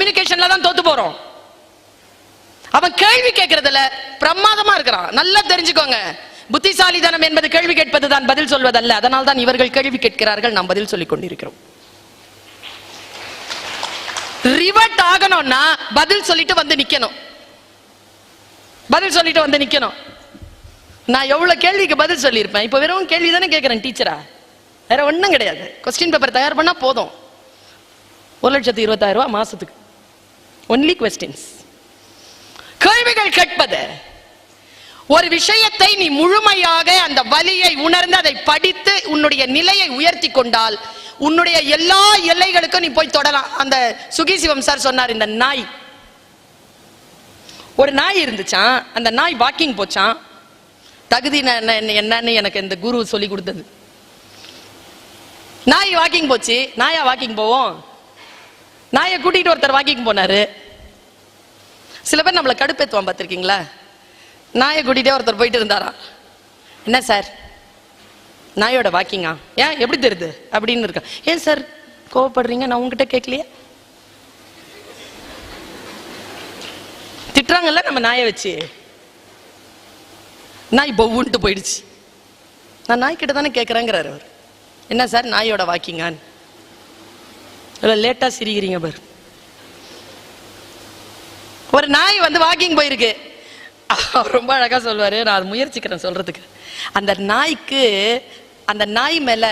கம்யூனிகேஷன்ல தான் தோத்து போறோம். அவன் கேள்வி கேட்கறதுல பிரமாதமா இருக்கிறான். நல்லா தெரிஞ்சுக்கோங்க, புத்திசாலித்தனம் என்பது கேள்வி கேட்பதுதான், பதில் சொல்வதல்ல. அதனால் தான் இவர்கள் கேள்வி கேட்கிறார்கள், நாம் பதில் சொல்லிக் கொண்டிருக்கிறோம். ரிவர்ட் ஆகணும்னா பதில் சொல்லிட்டு வந்து நிக்கணும். பதில் சொல்லிட்டு வந்து நிக்கணும். நான் எவ்வளவு கேள்விக்கு பதில் சொல்லியிருப்பேன். இப்ப வெறும் கேள்வி தானே கேட்கிறேன் டீச்சரா, வேற ஒண்ணும் கிடையாது. கொஸ்டின் பேப்பர் தயார் பண்ணா போதும். 1,20,000 ரூபாய் மாசத்துக்கு. Only questions. கேள்விகள் கேட்பது. ஒரு விஷயத்தை நீ முழுமையாக அந்த வலியை உணர்ந்து அதை படித்து உன்னுடைய நிலையை உயர்த்தி கொண்டால் உன்னுடைய எல்லா எல்லைகளுக்கும் நீ போய் தொடலாம். அந்த சுகிசிவம் சார் சொன்னார், இந்த நாய், ஒரு நாய் இருந்துச்சான். அந்த நாய் வாக்கிங் போச்சான். தகுதி என்னன்னு எனக்கு இந்த குரு சொல்லி கொடுத்தது. நாய் வாக்கிங் போச்சு. நாயா வாக்கிங் போவோம்? நாயை கூட்டிட்டு ஒருத்தர் வாக்கிங் போனாரு. சில பேர் நம்மளை கடுப்பேத்துவான் பார்த்திருக்கீங்களா? நாயை கூட்டிகிட்டே ஒருத்தர் போயிட்டு இருந்தாரா. என்ன சார் நாயோட வாக்கிங்கா? ஏன் எப்படி தெரியுது அப்படின்னு இருக்கா. ஏன் சார் கோவப்படுறீங்க? நான் உங்ககிட்ட கேட்கலையே. திட்டுறாங்கல்ல நம்ம நாயை வச்சு. நாய் பவுன்ட்டு போயிடுச்சு. நான் நாய்கிட்ட தானே கேட்குறேங்கிறாரு அவர். என்ன சார் நாயோட வாக்கிங்கான்னு? லேட்டா சிரிக்கிறீங்க பாரு. ஒரு நாய் வந்து வாக்கிங் போயிருக்கு. ரொம்ப அழகா சொல்வாரு, நான் அது முயற்சிக்கிறேன் சொல்றதுக்கு. அந்த நாய்க்கு, அந்த நாய் மேல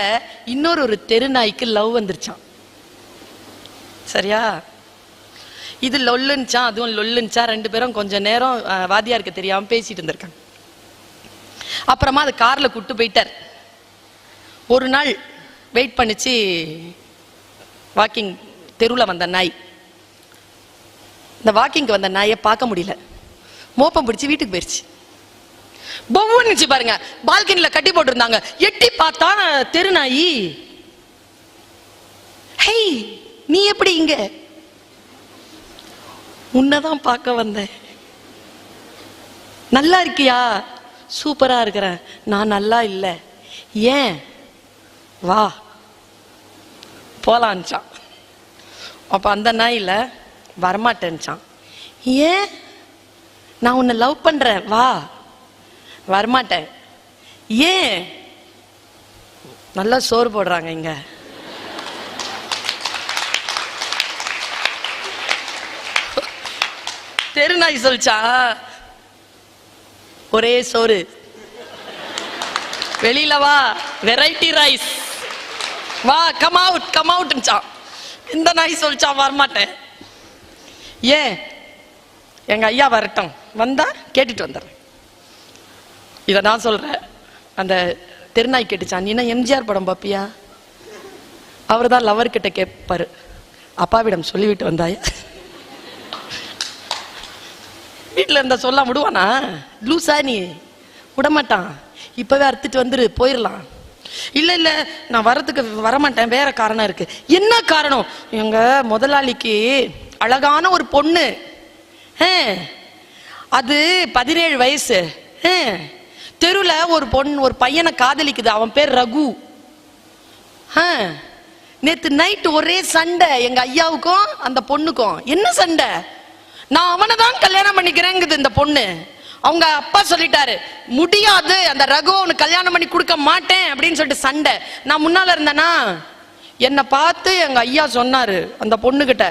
இன்னொரு தெரு நாய்க்கு லவ் வந்துருச்சான். சரியா? இது லொல்லுன்னுச்சான், அதுவும் லொல்லுன்னுச்சா. 2 பேரும் கொஞ்ச நேரம் வாத்தியாருக்கு தெரியாம பேசிட்டு இருந்திருக்காங்க. அப்புறமா அது கார்ல கூட்டு போயிட்டார். ஒரு நாள் வெயிட் பண்ணிச்சு. வாக்கிங் தெருவில் வந்த நாய், இந்த வாக்கிங்க்கு வந்த நாயை பார்க்க முடியல. மோப்பம் பிடிச்சி வீட்டுக்கு போயிடுச்சு. பொவ்வுன்னுச்சு பாருங்க. பால்கனில கட்டி போட்டிருந்தாங்க. எட்டி பார்த்தா தெரு நாயி. ஹே, நீ எப்படி இங்க? உன்னதான் பார்க்க வந்தேன். நல்லா இருக்கியா? சூப்பரா இருக்கிறேன். நான் நல்லா இல்லை. ஏன்? வா போலான்ச்சான். அப்ப அந்த நாயில வரமாட்டேன்ச்சான். ஏன்? நான் உன்னை லவ் பண்றேன், வா. வரமாட்டேன். ஏன்? நல்லா சோறு போடுறாங்க இங்க. தெரு நாய் சொல்லிச்சா, ஒரே சோறு, வெளியில வா, வெரைட்டி ரைஸ், வா, கம் அவுட், கம் அவுட்னுச்சான். இந்த நாய் சொல்லிச்சா, வரமாட்டேன். ஏன்? எங்க ஐயா வரட்டும், வந்தா கேட்டுட்டு வந்துடுறேன். இதை நான் சொல்றேன். அந்த தெருநாய் கேட்டுச்சான், நீனா எம்ஜிஆர் படம் பாப்பியா? அவர் தான் லவர் கிட்ட கேட்பாரு, அப்பாவிடம் சொல்லிவிட்டு வந்தாயா? வீட்டில் இருந்தா சொல்ல விடுவானா? லூசா நீ? விடமாட்டான். இப்பவே அறுத்துட்டு வந்துரு, போயிடலாம். இல்ல இல்ல, நான் வரதுக்கு வரமாட்டேன், வேற காரணம் இருக்கு. என்ன காரணம்? எங்க முதலாளிக்கு அழகான ஒரு பொண்ணு, அது 17 வயசு, தெருல ஒரு பொண்ணு ஒரு பையனை காதலிக்குது. அவன் பேர் ரகு. நேத்து நைட்டு ஒரே சண்டை எங்க ஐயாவுக்கும் அந்த பொண்ணுக்கும். என்ன சண்டை? நான் அவனை தான் கல்யாணம் பண்ணிக்கிறேங்குது இந்த பொண்ணு. அவங்க அப்பா சொல்லிட்டாரு, முடியாது, அந்த ரகு உனக்கு கல்யாணம் பண்ணி கொடுக்க மாட்டேன் அப்படின்னு சொல்லிட்டு சண்டை. நான் முன்னால இருந்தேனா, என்னை பார்த்து எங்க ஐயா சொன்னாரு அந்த பொண்ணு கிட்ட,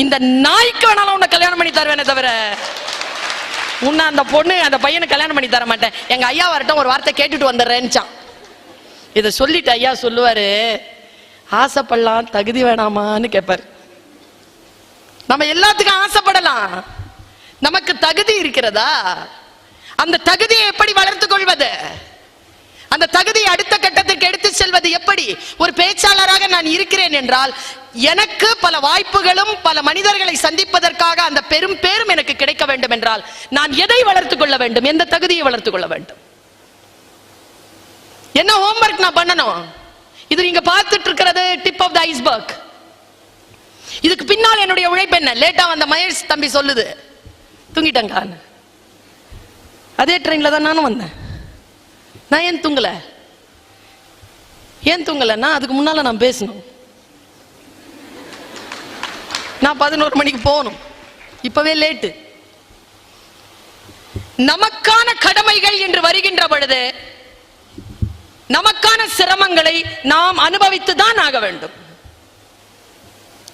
இந்த நாய்க்கு வேணாலும் உன்னை கல்யாணம் பண்ணி தருவேனே தவிர உன்னை அந்த பொண்ணு அந்த பையனை கல்யாணம் பண்ணி தர மாட்டேன். எங்க ஐயா வரட்டும், ஒரு வார்த்தை கேட்டுட்டு வந்துடுறேன்னுச்சான். இதை சொல்லிட்டு ஐயா சொல்லுவாரு, ஆசைப்படலாம், தகுதி வேணாமான்னு கேட்பாரு. நம்ம எல்லாத்துக்கும் ஆசைப்படலாம், நமக்கு தகுதி இருக்கிறதா? அந்த தகுதியை எப்படி வளர்த்துக் கொள்வது? அந்த தகுதியை அடுத்த கட்டத்துக்கு எடுத்து செல்வது எப்படி? ஒரு பேச்சாளராக நான் இருக்கிறேன் என்றால் எனக்கு பல வாய்ப்புகளும் பல மனிதர்களை சந்திப்பதற்காக அந்த பெரும் பேரும் எனக்கு கிடைக்க வேண்டும் என்றால் நான் எதை வளர்த்துக் கொள்ள வேண்டும்? எந்த தகுதியை வளர்த்துக் கொள்ள வேண்டும்? என்ன ஹோம்வொர்க் நான் பண்ணணும்? இது நீங்க பார்த்துட்டு இருக்கிறது டிப் ஆஃப் தி ஐஸ்பர்க். இதுக்கு பின்னால் என்னுடைய உழைப்பு என்ன? லேட்டா வந்த மகேஷ் தம்பி சொல்லுது, தூங்கிட்டங்க. அதே ட்ரெயின்ல தான் நானும் வந்தேன். நான் ஏன் தூங்கல? ஏன் தூங்கலன்னா அதுக்கு முன்னால நான் பேசணும். நான் 11 மணிக்கு போகணும், இப்பவே லேட்டு. நமக்கான கடமைகள் என்று வருகின்ற பொழுது நமக்கான சிரமங்களை நாம் அனுபவித்து தான் ஆக வேண்டும்.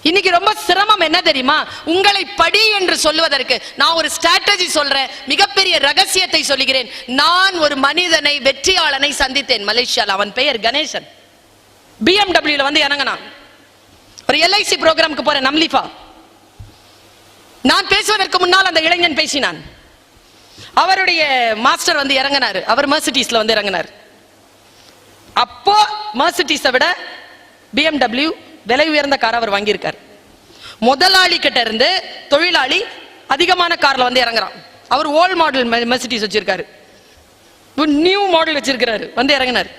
இன்னைக்கு ரொம்ப சிரமம் என்ன தெரியுமா? உங்களை படி என்று சொல்லுவதற்கு நான் ஒரு ஸ்ட்ராட்டஜி சொல்றேன், மிகப்பெரிய ரகசியத்தை சொல்லுகிறேன். நான் ஒரு மனிதனை, வெற்றியாளனை சந்தித்தேன் மலேசியால. அவன் பெயர் கணேசன். BMW வந்து இறங்கினான். ஒரு LIC ப்ரோக்ராமுக்கு போறேன், நம்லிஃபா. நான் பேசுவதற்கு முன்னால் அந்த இளைஞன் பேசினான். அவருடைய மாஸ்டர் வந்து இறங்கினார். அவர் மெர்சிடிஸ்ல வந்து இறங்கினார். அப்போ மெர்சிடிஸை விட BMW விலை உயர்ந்த கார் அவர் வாங்கியிருக்கார். முதலாளி கிட்ட இருந்து தொழிலாளி அதிகமான கார்ல வந்து இறங்குறான். அவர் ஓல்ட் மாடல் மெர்சிடிஸ் வச்சிருக்காரு, நியூ மாடல் வச்சிருக்கிறாரு, வந்து இறங்கினார்.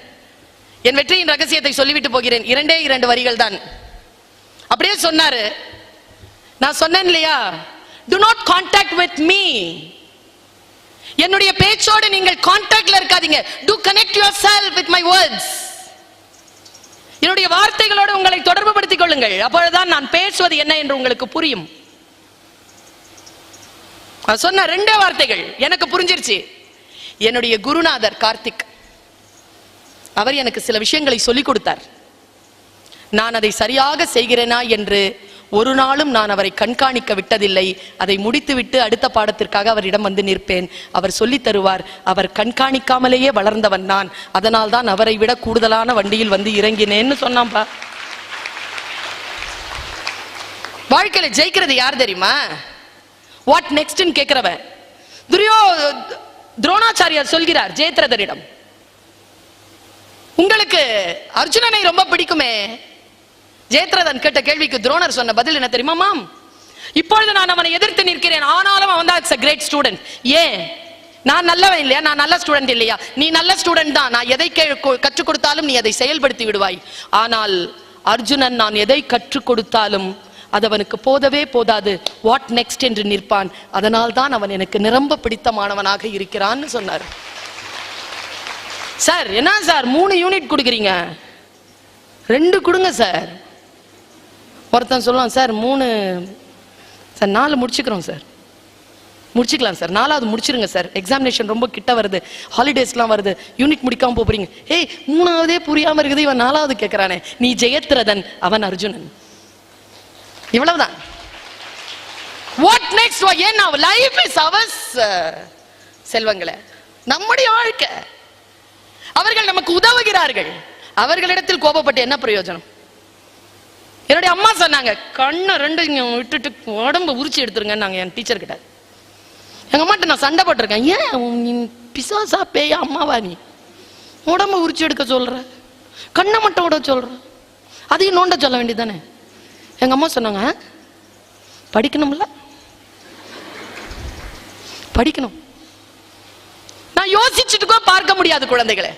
என் வெற்றியின் ரகசியத்தை சொல்லிவிட்டு போகிறேன். 2 வரிகள் தான். அப்படியே சொன்னாரு. நான் சொன்னேன் இல்லையா, do not contact with me. என்னுடைய பேச்சோடு நீங்கள் கான்டாக்ட்ல இருக்காதீங்க. do connect yourself with my words. என்னுடைய வார்த்தைகளோடு உங்களை தொடர்பு படுத்திக் கொள்ளுங்கள். அப்பொழுதுதான் நான் பேசுவது என்ன என்று உங்களுக்கு புரியும். சொன்ன 2 வார்த்தைகள் எனக்கு புரிஞ்சிருச்சு. என்னுடைய குருநாதர் கார்த்திக், அவர் எனக்கு சில விஷயங்களை சொல்லிக் கொடுத்தார். நான் அதை சரியாக செய்கிறேனா என்று ஒரு நாளும் நான் அவரை கண்காணிக்க விட்டதில்லை. அதை முடித்துவிட்டு அடுத்த பாடத்திற்காக அவரிடம் வந்து நிற்பேன். அவர் சொல்லி தருவார். அவர் கண்காணிக்காமலேயே வளர்ந்தவன் நான். அதனால் தான் அவரை விட கூடுதலான வண்டியில் வந்து இறங்கினேன்னு சொன்னான்பா. வாழ்க்கையில ஜெயிக்கிறது யார் தெரியுமா? What next கேட்கிறவன். துரோணாச்சாரியார் சொல்கிறார் ஜெயத்ரதரிடம், உங்களுக்கு அர்ஜுனனை ரொம்ப பிடிக்குமே. ஜெயத்ரதன் கேட்ட கேள்விக்கு துரோணர் சொன்ன பதில் என்ன தெரியுமா? மாம், இப்பொழுது நான் அவனை எதிர்த்து நிற்கிறேன், ஆனாலும் அவன் தான் a great student. ஏன்? நான் நல்லவன் இல்லையா? நான் நல்ல ஸ்டூடெண்ட் இல்லையா? நீ நல்ல ஸ்டூடெண்ட் தான். நான் எதை கற்றுக் கொடுத்தாலும் நீ அதை செயல்படுத்தி விடுவாய். ஆனால் அர்ஜுனன் நான் எதை கற்றுக் கொடுத்தாலும் அது அவனுக்கு போதவே போதாது. வாட் நெக்ஸ்ட் என்று நிற்பான். அதனால் தான் அவன் எனக்கு நிரம்ப பிடித்தமானவனாக இருக்கிறான்னு சொன்னார். சார் என்ன சார் 3 யூனிட் கொடுக்குறீங்க? 2 கொடுங்க சார். ஒருத்தன் சொல்லுவான், சார் 3 சார் 4 முடிச்சுக்கிறோம் சார். முடிச்சுக்கலாம் சார், 4வது முடிச்சிருங்க சார், எக்ஸாமினேஷன் ரொம்ப கிட்ட வருது, ஹாலிடேஸ்லாம் வருது, யூனிட் முடிக்காம போறீங்க. ஏய் 3வதே புரியாம இருக்குது, இவன் 4வது கேட்கிறானே. நீ ஜெயத்ரதன், அவன் அர்ஜுனன். இவ்வளவுதான். What next? ஏன் லைஃப் இஸ் அவர்ஸ் செல்வங்களே, நம்முடைய வாழ்க்கை. அவர்கள் நமக்கு உதவுகிறார்கள். அவர்களிடத்தில் கோபப்பட்டு என்ன பிரயோஜனம்? என்னுடைய அம்மா சொன்னாங்க, கண்ணை 2 விட்டுட்டு உடம்பு உரிச்சு எடுத்துருங்க நாங்க என் டீச்சர் கிட்ட. எங்க அம்மாட்ட நான் சண்டை போட்டிருக்கேன். ஏன் பிசாசா பேயா அம்மாவா நீ உடம்பு உரிச்சு எடுக்க சொல்ற, கண்ணை மட்டும் விட சொல்ற, அதையும் நோண்ட சொல்ல வேண்டியதானே? எங்க அம்மா சொன்னாங்க, படிக்கணும்ல, படிக்கணும். நான் யோசிச்சுட்டு கூட பார்க்க முடியாது குழந்தைகளை,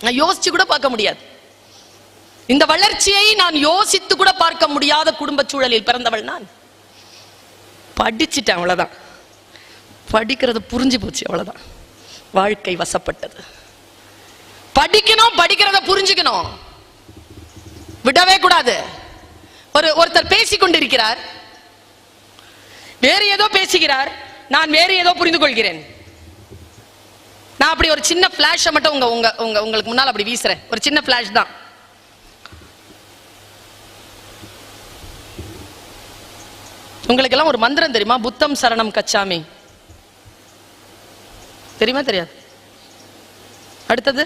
நான் யோசிச்சு கூட பார்க்க முடியாது. இந்த வளர்ச்சியை நான் யோசித்து கூட பார்க்க முடியாத குடும்ப சூழலில் பிறந்தவள் நான். படிச்சுட்டேன், அவ்வளவுதான். படிக்கிறது புரிஞ்சு போச்சு, அவ்வளவுதான். வாழ்க்கை வசப்பட்டது. படிக்கணும், படிக்கிறத புரிஞ்சுக்கணும், விடவே கூடாது. ஒருத்தர் பேசிக் கொண்டிருக்கிறார், வேறு ஏதோ பேசுகிறார், நான் வேறு ஏதோ புரிந்து கொள்கிறேன். நான் அப்படி ஒரு சின்ன பிளாஷை மட்டும் உங்களுக்கு முன்னால் அப்படி வீசுறேன். ஒரு சின்ன பிளாஷ் தான். உங்களுக்கு எல்லாம் ஒரு மந்திரம் தெரியுமா? புத்தம் சரணம் கச்சாமி. தெரியுமா? தெரியாது. அடுத்தது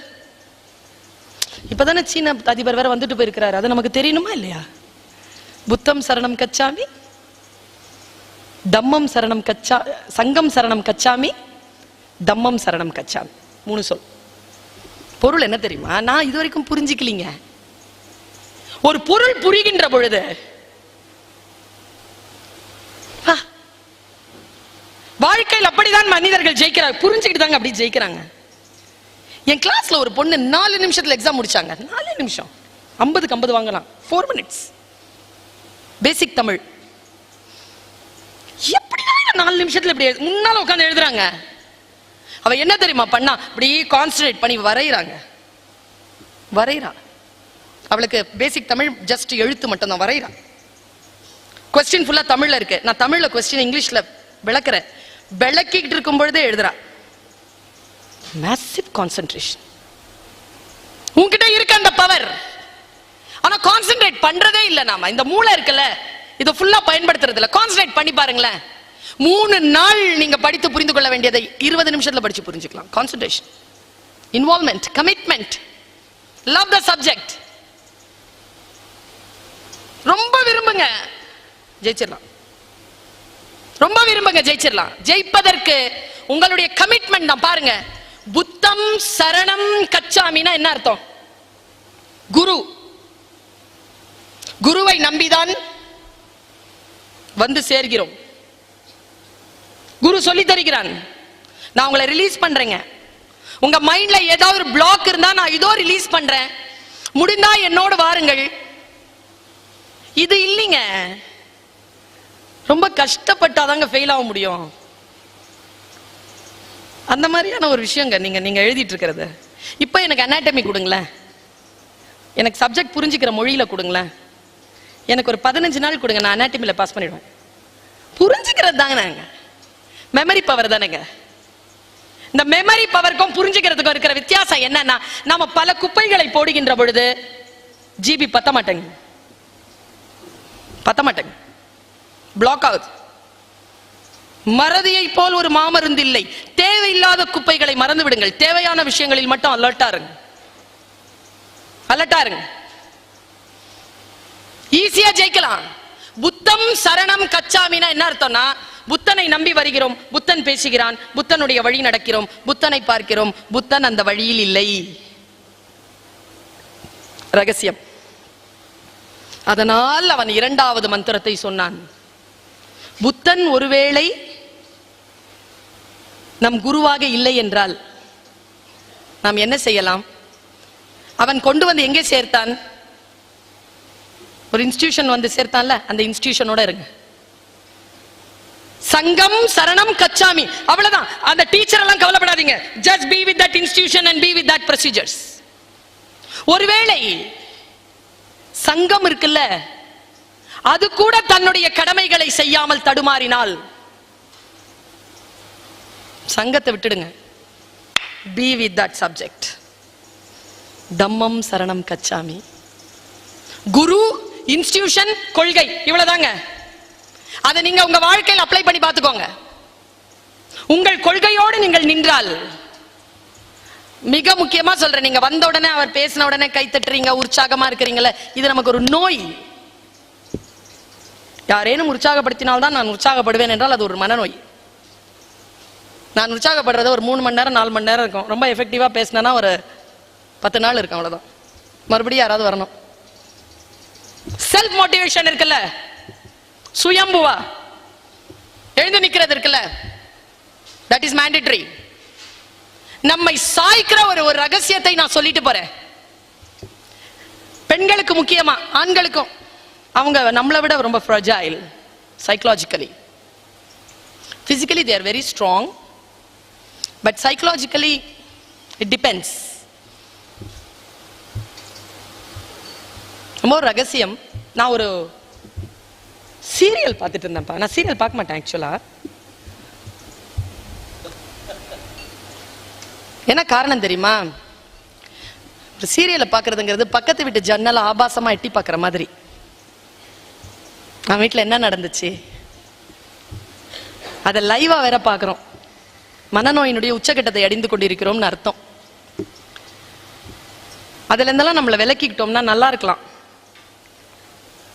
இப்பதானே சீன அதிபர் வேற வந்துட்டு போயிருக்கிறாரு, அது நமக்கு தெரியணுமா இல்லையா? புத்தம் சரணம் கச்சாமி, தம்மம் சரணம் கச்சா, சங்கம் சரணம் கச்சாமி, தம்மம் சரணம் கச்சாமி. 3 சொல். பொருள் என்ன தெரியுமா? நான் இதுவரைக்கும் புரிஞ்சுக்கலீங்க. ஒரு பொருள் புரிகின்ற பொழுது வாழ்க்கையில் அப்படிதான் மனிதர்கள் ஜெயிக்கிறாங்க. புரிஞ்சுக்கிட்டு தாங்க அப்படி ஜெயிக்கிறாங்க. என் கிளாஸ்ல ஒரு பொண்ணு 4 நிமிஷத்துல எக்ஸாம் முடிச்சாங்க. 4 நிமிஷம் 50க்கு 50 வாங்கலாம். 4 minutes பேசிக் தமிழ். எப்படிதான் 4 நிமிஷத்துல இப்படி முன்னால உட்காந்து எழுதுறாங்க? அவ என்ன தெரியுமா பண்ணா? இப்படி கான்சன்ட்ரேட் பண்ணி வரைகிறாங்க. அவளுக்கு பேசிக் தமிழ் ஜஸ்ட் எழுத்து மட்டும் தான் வரைகிறா. கொஸ்டின் ஃபுல்லா தமிழ்ல இருக்கு. நான் தமிழ்ல கொஸ்டின் இங்கிலீஷ்ல விளக்குறேன். விளக்கிட்டு இருக்கும் பொழுதே எழுதுறா. Massive concentration. உன்கிட்ட இருக்க அந்த பவர், ஆனா கான்சென்ட்ரேட் பண்றதே இல்ல. நாம இந்த மூளை இருக்குல்ல, இதை ஃபுல்லா பயன்படுத்துறது இல்ல. கான்சென்ட்ரேட் பண்ணி பாருங்களேன். 3 நாள் நீங்க படித்து புரிந்து கொள்ள வேண்டியதை 20 நிமிஷத்துல படிச்சு புரிஞ்சுக்கலாம். Concentration, involvement, commitment, love the subject. ரொம்ப விரும்புங்க, ஜெயிச்சிடலாம். ரொம்ப விரும்புங்க, ஜெயிச்சிடலாம். ஜெயிப்பதற்கு உங்களுடைய கமிட்மெண்ட் தான். பாருங்க, புத்தம் சரணம் கச்சாமினா என்ன அர்த்தம்? குரு. குருவை நம்பிதான் வந்து சேர்கிறோம். குரு சொல்லி தருகிறான். நான் உங்களை ரிலீஸ் பண்றேங்க. உங்க மைண்ட்ல ஏதாவது ஒரு பிளாக் இருந்தா நான் இதோ ரிலீஸ் பண்றேன், முடிந்தா என்னோடு வாருங்கள். இது இல்லைங்க. ரொம்ப கஷ்டப்பட்டாதாங்க ஃபெயில் ஆக முடியும். அந்த மாதிரியான ஒரு விஷயங்க நீங்க எழுதிட்டு இருக்கிறது. இப்போ எனக்கு அனாட்டமி கொடுங்களேன், எனக்கு சப்ஜெக்ட் புரிஞ்சுக்கிற மொழியில கொடுங்களேன், எனக்கு ஒரு 15 நாள் கொடுங்க, நான் அனாட்டமியில பாஸ் பண்ணிடுவேன். புரிஞ்சுக்கிறது தாங்க நாங்க மெமரி பவர் தானேங்க. இந்த மெமரி பவருக்கும் புரிஞ்சுக்கிறதுக்கும் இருக்கிற வித்தியாசம் என்னன்னா, நாம பல குப்பைகளை போடுகின்ற பொழுது ஜிபி பத்த மாட்டேங்க, பிளாக் ஆகுது. மறதியை போல் ஒரு மாமருந்து இல்லை. தேவையில்லாத குப்பைகளை மறந்து விடுங்கள். தேவையான விஷயங்களில் மட்டும் அலர்ட்டா இருங்க. ஈஸியா ஜெயிக்கலாம். புத்தம் சரணம் கச்சாமினா என்ன அர்த்தம்னா, புத்தனை நம்பி வருகிறோம், புத்தன் பேசுகிறான், புத்தனுடைய வழி நடக்கிறோம், புத்தனை பார்க்கிறோம், புத்தன் அந்த வழியில் இல்லை. ரகசியம். அதனால் அவன் 2வது மந்திரத்தை சொன்னான். புத்தன் ஒருவேளை நம் குருவாக இல்லை என்றால் நாம் என்ன செய்யலாம்? அவன் கொண்டு வந்து எங்கே சேர்த்தான்? ஒரு இன்ஸ்டிடியூஷன் வந்து சேர்த்தான்ல, அந்த இன்ஸ்டிடியூஷனோட இருங்க. சங்கம் சரணம் கச்சாமி, அவ்வளவுதான். அந்த டீச்சர் எல்லாம் கவலைப்படாதீங்க. just be with that institution and be with that procedures. ஒருவேளை சங்கம் இருக்குல்ல, அது கூட தன்னுடைய கடமைகளை செய்யாமல் தடுமாறினால் சங்கத்தை விட்டுடுங்க. be with that subject. தம்மம் சரணம் கச்சாமி. குரு, இன்ஸ்டிடியூஷன், கொள்கை, இவ்வளவுதாங்க. அதை நீங்க உங்க வாழ்க்கையில் அப்ளை பண்ணி பார்த்துக்கோங்க. உங்கள் கொள்கையோடு நீங்கள் நின்றால், மிக முக்கியமா சொல்றேன், நீங்க வந்த உடனே அவர் பேசின உடனே கை தட்டுறீங்க, உற்சாகமா இருக்கிறீங்களே, இது நமக்கு ஒரு நோய். யாரேனும் உற்சாகப்படுத்தினால்தான் நான் உற்சாகப்படுவேன் என்றால் அது ஒரு மனநோய். நான் உற்சாகப்படுறது ஒரு 3 மணி நேரம் 4 மணி நேரம் இருக்கும். ரொம்ப எஃபெக்டிவா பேசினா ஒரு 10 நாள் இருக்கும், அவ்வளவுதான். மறுபடியும் யாராவது வரணும். செல்ஃப் மோட்டிவேஷன் இருக்குல்ல, சுயம்புவா எழுந்து நிக்கிறது இருக்குல்ல, தட் இஸ் மேண்டேட்டரி. நம்மை சாய்க்கிற ஒரு ரகசியத்தை நான் சொல்லிட்டு போறேன். பெண்களுக்கு முக்கியமா, ஆண்களுக்கும். அவங்க நம்மளை விட ரொம்ப fragile psychologically. Physically they are very strong, but psychologically it depends. ரொம்ப ரகசியம். நான் ஒரு சீரியல் பார்த்துட்டு இருந்தேன்ப்பா. நான் சீரியல் பார்க்க மாட்டேன் ஆக்சுவலா. என்ன காரணம் தெரியுமா? ஒரு சீரியலை பார்க்கறதுங்கிறது பக்கத்து வீட்டு ஜன்னலை ஆபாசமா எட்டி பார்க்குற மாதிரி. நம்ம வீட்டில் என்ன நடந்துச்சு அதை லைவா வேற பார்க்குறோம். மனநோயினுடைய உச்சகட்டத்தை அடைந்து கொண்டிருக்கிறோம்னு அர்த்தம். அதுல இருந்தெல்லாம் நம்மளை விலக்கிக்கிட்டோம்னா நல்லா இருக்கலாம்.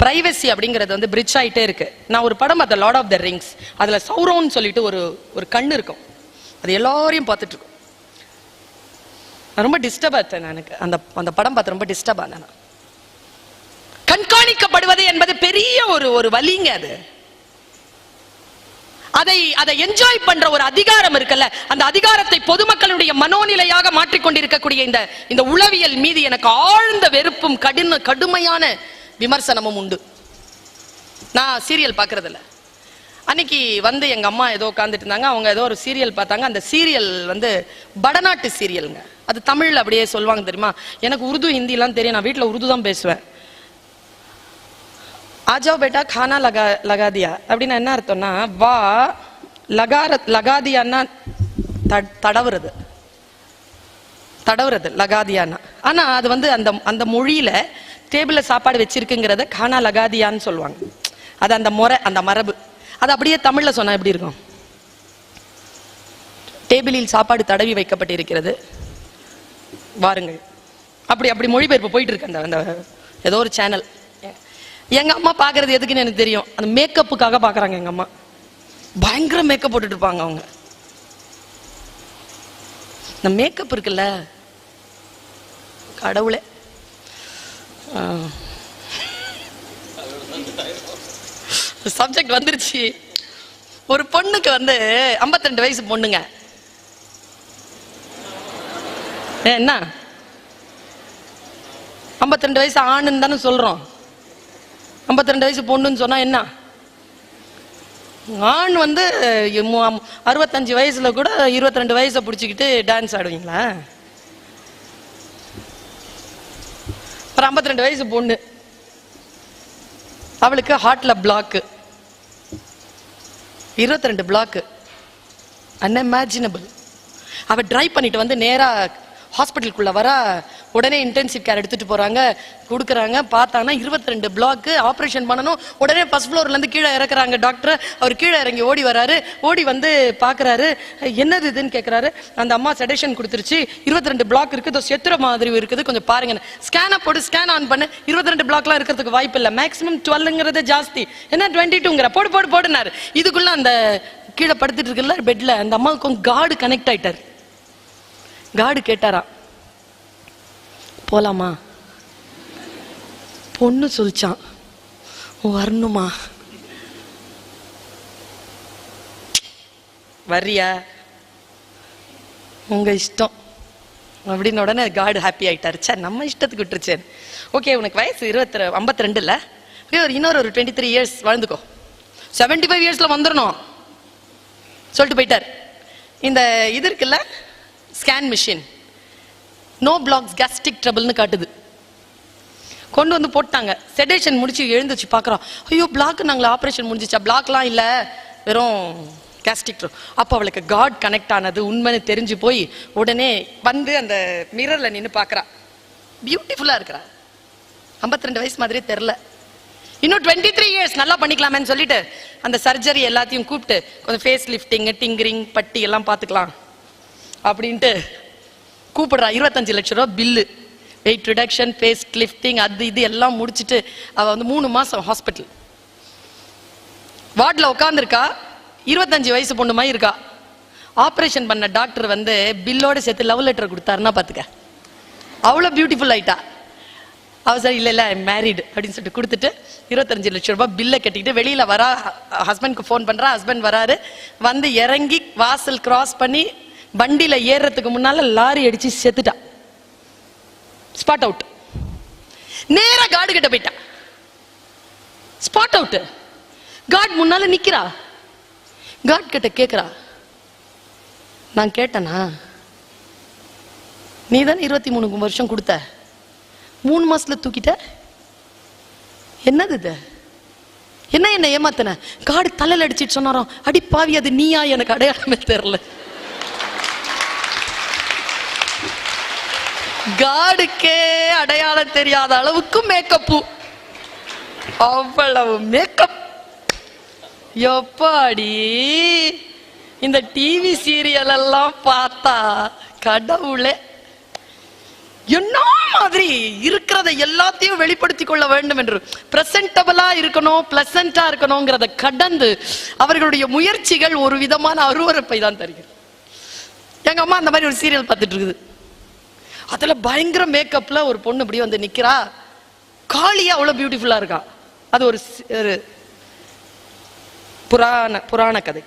பிரைவசி அப்படிங்கிறது வந்து பிரிட்ஜ் ஆகிட்டே இருக்கு. நான் ஒரு படம் பார்த்தேன், லார்ட் ஆஃப் த ரிங்ஸ். அதுல சௌரோன்னு சொல்லிட்டு ஒரு கண்ணு இருக்கும், அது எல்லாரையும் பார்த்துட்டு இருக்கும். நான் ரொம்ப டிஸ்டர்ப் ஆச்சேன். எனக்கு அந்த படம் பார்த்து ரொம்ப டிஸ்டர்ப் ஆனேன். கண்காணிக்கப்படுவது என்பது பெரிய ஒரு வலிங்க. அது அதை என்ஜாய் பண்ற ஒரு அதிகாரம் இருக்குல்ல, அந்த அதிகாரத்தை பொதுமக்களுடைய மனோநிலையாக மாற்றிக்கொண்டிருக்கக்கூடிய இந்த உளவியல் மீது எனக்கு ஆழ்ந்த வெறுப்பும் கடுமையான விமர்சனமும் உண்டு. நான் சீரியல் பார்க்கறது இல்ல. அன்னைக்கு வந்து எங்க அம்மா ஏதோ உட்கார்ந்துட்டு இருந்தாங்க, அவங்க ஏதோ ஒரு சீரியல் பார்த்தாங்க. அந்த சீரியல் வந்து வடநாட்டு சீரியலுங்க. அது தமிழ்ல அப்படியே சொல்லுவாங்க தெரியுமா? எனக்கு உருது ஹிந்தி எல்லாம் தெரியும், நான் வீட்டுல உருது தான் பேசுவேன். ஆஜாவ் பேட்டா கானா லகாதியா அப்படின்னா என்ன அர்த்தம்னா, வா லகாதியான்னா தடவுறது லகாதியானா. ஆனா அது வந்து அந்த அந்த மொழியில டேபிள்ல சாப்பாடு வச்சிருக்குங்கிறத கானா லகாதியான்னு சொல்லுவாங்க. அது அந்த முறை, அந்த மரபு. அது அப்படியே தமிழ்ல சொன்னா எப்படி இருக்கும்? டேபிளில் சாப்பாடு தடவி வைக்கப்பட்டிருக்கிறது, வாருங்கள். அப்படி அப்படி மொழிபெயர்ப்பு போயிட்டு இருக்கு அந்த ஏதோ ஒரு சேனல். எங்க அம்மா பாக்குறது எதுக்குன்னு எனக்கு தெரியும், அந்த மேக்கப்புக்காக பாக்குறாங்க. எங்க அம்மா பயங்கர மேக்கப் போட்டுட்டு இருப்பாங்க. அவங்க இந்த மேக்கப் இருக்குல்ல, கடவுளே. சப்ஜெக்ட் வந்துருச்சு. ஒரு பொண்ணுக்கு வந்து 52 வயசு பொண்ணுங்க. என்ன 52 வயசு ஆணுன்னு தானே சொல்றோம். 52 வயசு பொண்ணுன்னு சொன்னா என்ன? ஆண் வந்து 65 வயசுல கூட 22 வயசை பிடிச்சிக்கிட்டு டான்ஸ் ஆடுவீங்களா? ஒரு 52 வயசு பொண்ணு, அவளுக்கு ஹார்ட்ல பிளாக், 22 பிளாக், அன்இமேஜினபிள். அவ டிரைவ் பண்ணிட்டு வந்து நேரா ஹாஸ்பிட்டலுக்குள்ள வர, உடனே இன்டென்சிவ் கேர் எடுத்துட்டு போறாங்க, கொடுக்குறாங்க. பார்த்தாங்கன்னா 22 பிளாக், ஆப்ரேஷன் பண்ணணும். உடனே ஃபர்ஸ்ட் ஃப்ளோர்ல இருந்து கீழே இறக்குறாங்க டாக்டர். அவர் கீழே இறங்கி ஓடி வராரு. ஓடி வந்து பாக்குறாரு, என்னது இதுன்னு கேட்கிறாரு. அந்த அம்மா செடேஷன் கொடுத்துருச்சு. 22 பிளாக் இருக்குது, செத்துற மாதிரி இருக்குது, கொஞ்சம் பாருங்க. ஸ்கேனை போட்டு ஸ்கேன் ஆன் பண்ணு. 22 பிளாக்லாம் இருக்கிறதுக்கு வாய்ப்பு இல்லை, மேக்ஸிமம் 12ங்கிறது ஜாஸ்தி. என்ன 22ங்கிற, போடு போடு போடுனாரு. இதுக்குள்ள அந்த கீழே படுத்துட்டு இருக்குல்ல பெட்ல, அந்த அம்மாவுக்கும் காடு கனெக்ட் ஆயிட்டாரு. காடு கேட்டாரா, போலாமா? பொண்ணு சொல்லிச்சான், வரணுமா? வர்றியா? உங்க இஷ்டம் அப்படின்னு உடனே காடு ஹாப்பி ஆயிட்டாரு. சார் நம்ம இஷ்டத்துக்கு விட்டுருச்சேன். ஓகே, உனக்கு வயசு 52 இல்ல, இன்னொரு 23 இயர்ஸ் வாழ்ந்துக்கோ, 75 இயர்ஸ்ல வந்துடணும் சொல்லிட்டு போயிட்டார். இந்த இது இருக்குல்ல scan machine, no blocks gastric ட்ரபிள்னு காட்டுது. கொண்டு வந்து போட்டாங்க. செடேஷன் முடிச்சு எழுந்துச்சு பார்க்குறோம், ஐயோ பிளாக், நாங்களா ஆப்ரேஷன் முடிஞ்சிச்சா? பிளாக்லாம் இல்லை, வெறும் கேஸ்ட்ரிக் ட்ரபிள். அப்போ அவளுக்கு காட் கனெக்ட் ஆனது உண்மைன்னு தெரிஞ்சு போய் உடனே வந்து அந்த மிரர்ல நின்று பார்க்குறா. பியூட்டிஃபுல்லாக இருக்கிறா, 52 வயசு மாதிரியே தெரில. இன்னும் 23 இயர்ஸ் நல்லா பண்ணிக்கலாமேன்னு சொல்லிட்டு அந்த சர்ஜரி எல்லாத்தையும் கூப்பிட்டு கொஞ்சம் ஃபேஸ் லிஃப்டிங், டிங்கரிங், பட்டி எல்லாம் பார்த்துக்கலாம் அப்படின்ட்டு கூப்பிடுறா. 25 லட்சம் ரூபா bill, weight reduction, face lifting, அது இது எல்லாம் முடிச்சுட்டு அவ வந்து 3 மாசம் ஹாஸ்பிட்டல் வார்டில் உட்காந்துருக்கா. 25 வயசு பொண்ணு மாதிரி இருக்கா. ஆப்ரேஷன் பண்ண டாக்டர் வந்து பில்லோட சேர்த்து லவ் லெட்டர் கொடுத்தாருன்னா பார்த்துக்க, அவ்வளோ பியூட்டிஃபுல் ஆயிட்டா. அவ சார் இல்லை இல்லை மேரிடு அப்படின்னு சொல்லிட்டு கொடுத்துட்டு 25 லட்சம் ரூபாய் பில்லை கட்டிக்கிட்டு வெளியில வரா. ஹஸ்பண்ட்க்கு ஃபோன் பண்றா. ஹஸ்பண்ட் வராரு. வந்து இறங்கி வாசல் கிராஸ் பண்ணி வண்டியில ஏறுறதுக்கு முன்னால லாரி அடிச்சு செத்துட்டா. Spot out. நேரா காடு கிட்ட போயிட்டா. Spot out. காட் முன்னால நிக்கிறா. காட் கிட்ட கேக்குறா, நான் கேட்டனா, நீ தானே 23 வருஷம் கொடுத்த, 3 மாசத்துல தூக்கிட்ட, என்னது இது? என்ன ஏமாத்தன? காடு தலையில அடிச்சிட்டு சொன்னாராம், அடி பாவி அது நீயா, எனக்கு அடையாளமே தெரியல. காடுக்கே அடையாளம் தெரியாத அளவுக்கு மேக்கப்பு, அவ்வளவு மேக்கப். எப்பாடி இந்த டிவி சீரியல் எல்லாம் பார்த்தா கடவுளே, என்ன மாதிரி இருக்கிறத எல்லாத்தையும் வெளிப்படுத்திக் கொள்ள வேண்டும் என்று, பிரசன்டபிளா இருக்கணும், பிளசண்டா இருக்கணும்ங்கிறத கடந்து அவர்களுடைய முயற்சிகள் ஒரு விதமான அருவருப்பை தான் தருகிறது. எங்க அம்மா அந்த மாதிரி ஒரு சீரியல் பார்த்துட்டு இருக்குது. அதுல பயங்கர மேக்கப்ல ஒரு பொண்ணு இப்படி வந்து நிக்கிறா. காளியா அவ்வளவு பியூட்டிஃபுல்லா இருக்கா. அது ஒரு புராண கதை.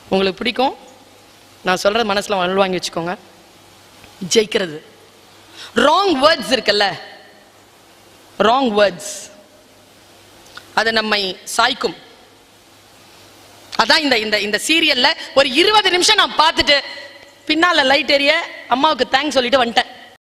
உங்களுக்கு பிடிக்கும், நான் சொல்றது மனசுல வாங்கி வச்சுக்கோங்க. ஜெயிக்கிறது ராங் வேர்ட்ஸ் இருக்குல்ல, ராங் வேர்ட்ஸ் அது நம்மை சாய்க்கும். அதான் இந்த சீரியல்ல ஒரு 20 நிமிஷம் நான் பார்த்துட்டு பின்னால லைட் எரிய அம்மாவுக்கு தேங்க்ஸ் சொல்லிட்டு வந்துட்டேன்.